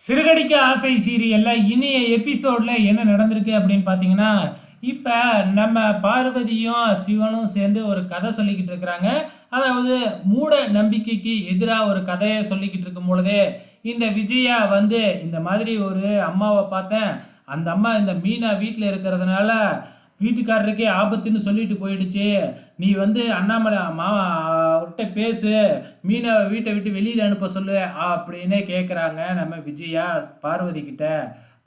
சிறுகடிக்க ஆசை சீரியல்ல இனிய எபிசோட்ல என்ன நடந்திருக்கு அப்படின்னு பார்த்தீங்கன்னா, இப்ப நம்ம பார்வதியும், சிவனும் சேர்ந்து ஒரு கதை சொல்லிக்கிட்டு இருக்கிறாங்க. அதாவது மூட நம்பிக்கைக்கு எதிரா ஒரு கதைய சொல்லிக்கிட்டு இருக்கும் பொழுதே, இந்த விஜயா வந்து இந்த மாதிரி ஒரு அம்மாவ பார்த்தேன். அந்த அம்மா இந்த மீனா வீட்ல இருக்கிறதுனால, வீட்டுக்காரருக்கே ஆபத்துன்னு சொல்லிட்டு போயிடுச்சு. நீ வந்து அண்ணாமலை அவர்ட்ட பேசு. மீனாவ வீட்ட விட்டு வெளியில அனுப்ப சொல்லு அப்படின்னு கேட்குறாங்க நம்ம விஜயா பார்வதி கிட்ட.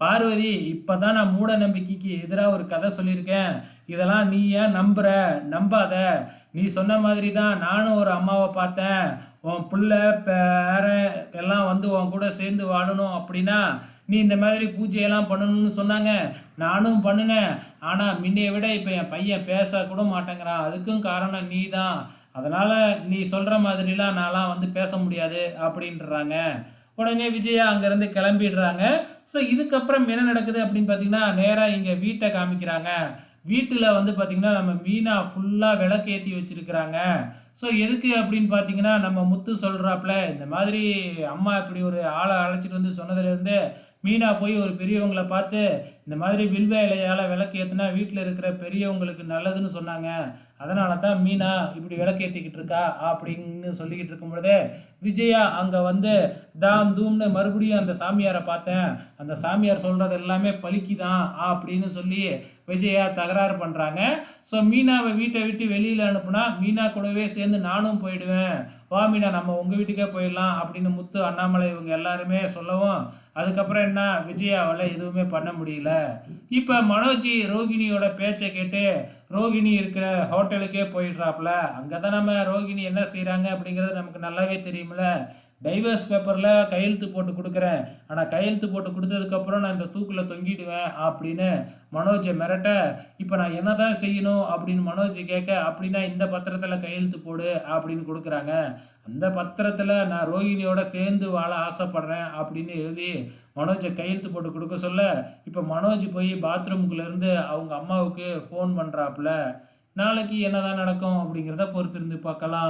பார்வதி, இப்பதான் நான் மூட நம்பிக்கைக்கு எதிரா ஒரு கதை சொல்லியிருக்கேன். இதெல்லாம் நீ ஏன் நம்புற? நம்பாத. நீ சொன்ன மாதிரி தான் நானும் ஒரு அம்மாவை பார்த்தேன். உன் புள்ள, பேரன் எல்லாம் வந்து உன் கூட சேர்ந்து வாழணும் அப்படின்னா, நீ இந்த மாதிரி பூஜையெல்லாம் பண்ணணும்னு சொன்னாங்க. நானும் பண்ணுனேன். ஆனா முன்னைய விட இப்ப என் பையன் பேச கூட மாட்டேங்கிறான். அதுக்கும் காரணம் நீ தான். அதனால நீ சொல்ற மாதிரிலாம் நான்லாம் வந்து பேச முடியாது அப்படின்றாங்க. உடனே விஜயா அங்கேருந்து கிளம்பிடுறாங்க. ஸோ இதுக்கப்புறம் என்ன நடக்குது அப்படின்னு பார்த்தீங்கன்னா, நேரா இங்க வீட்ட காமிக்கிறாங்க. வீட்டுல வந்து பார்த்தீங்கன்னா, நம்ம மீனா ஃபுல்லா விளக்கேத்தி வச்சிருக்கிறாங்க. ஸோ எதுக்கு அப்படின்னு பார்த்தீங்கன்னா, நம்ம முத்து சொல்றாப்ல, இந்த மாதிரி அம்மா இப்படி ஒரு ஆள அழைச்சிட்டு வந்து சொன்னதுலேருந்து, மீனா போய் ஒரு பெரியவங்கள பார்த்து, இந்த மாதிரி வில்வ இலையால விளக்கு ஏத்துனா வீட்ல இருக்கிற பெரியவங்களுக்கு நல்லதுன்னு சொன்னாங்க. அதனால தான் மீனா இப்படி விளக்கேத்திக்கிட்டு இருக்கா அப்படின்னு சொல்லிக்கிட்டு இருக்கும் பொழுதே, விஜயா அங்க வந்து தாம் தூம்னு மறுபடியும் அந்த சாமியாரை பார்த்தேன். அந்த சாமியார் சொல்றது எல்லாமே பலிக்குதான் அப்படின்னு சொல்லி விஜயா தகராறு பண்றாங்க. ஸோ மீனாவை வீட்டை விட்டு வெளியில அனுப்புனா, மீனா கூடவே சேர்ந்து நானும் போயிடுவேன். வா மீனா, நம்ம உங்க வீட்டுக்கே போயிடலாம் அப்படின்னு முத்து, அண்ணாமலை இவங்க எல்லாருமே சொல்லவும், அதுக்கப்புறம் என்ன, விஜயாவால எதுவுமே பண்ண முடியல. இப்ப மனோஜ் ரோகிணியோட பேச்சை கேட்டு ரோகிணி இருக்கிற ஹோட்டலுக்கே போயிடுறாப்புல. அங்கதான் நம்ம ரோகிணி என்ன செய்றாங்க அப்படிங்கிறது நமக்கு நல்லாவே தெரியும்ல. டைவர்ஸ் பேப்பர்ல கையெழுத்து போட்டு கொடுக்குறேன். ஆனா கையெழுத்து போட்டு கொடுத்ததுக்கப்புறம் நான் இந்த தூக்குல தொங்கிடுவேன் அப்படின்னு மனோஜை மிரட்ட, இப்ப நான் என்னதான் செய்யணும் அப்படின்னு மனோஜ் கேட்க, அப்படின்னா இந்த பத்திரத்துல கையெழுத்து போடு அப்படின்னு கொடுக்குறாங்க. அந்த பத்திரத்துல நான் ரோகிணியோட சேர்ந்து வாழ ஆசைப்படுறேன் அப்படின்னு எழுதி மனோஜை கையெழுத்து போட்டு கொடுக்க சொல்ல, இப்ப மனோஜ் போய் பாத்ரூமுக்குள்ள இருந்து அவங்க அம்மாவுக்கு ஃபோன் பண்றாப்புல. நாளைக்கு என்னதான் நடக்கும் அப்படிங்கிறத பொறுத்திருந்து பார்க்கலாம்.